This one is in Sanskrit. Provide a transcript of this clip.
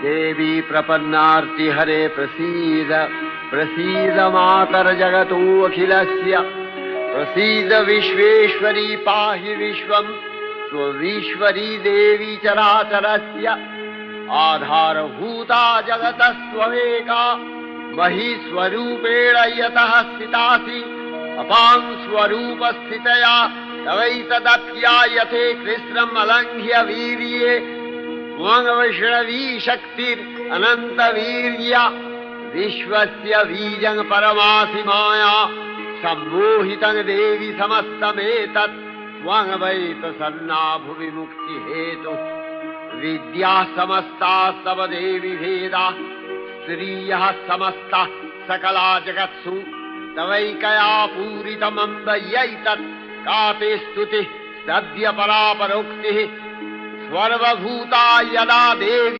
देवी प्रपन्नार्ति हरे प्रसीद प्रसीद मातर जगतो अखिलस्य प्रसीद विश्वेश्वरी पाहि विश्वं स्वविश्वरी देवी चराचरस्य आधारभूता जगतस्त्वमेका महीस्वरूपेण यतः स्थितासि अपां स्वरूपस्थितया तवैतदप्यायते कृष्णम् अलङ्घ्य वीर्ये त्वं वैष्णवी शक्तिरनन्तवीर्या विश्वस्य बीजं परमासि माया सम्मोहितं देवि समस्तमेतत् त्वं वै प्रसन्ना भुवि मुक्तिहेतुः विद्याः समस्ताः तव देवि भेदाः स्त्रियः समस्ताः सकला जगत्सु तवैकया पूरितमम्बयैतत् का ते स्तुतिः सद्य परापरोक्तिः सर्वभूता यदा देवी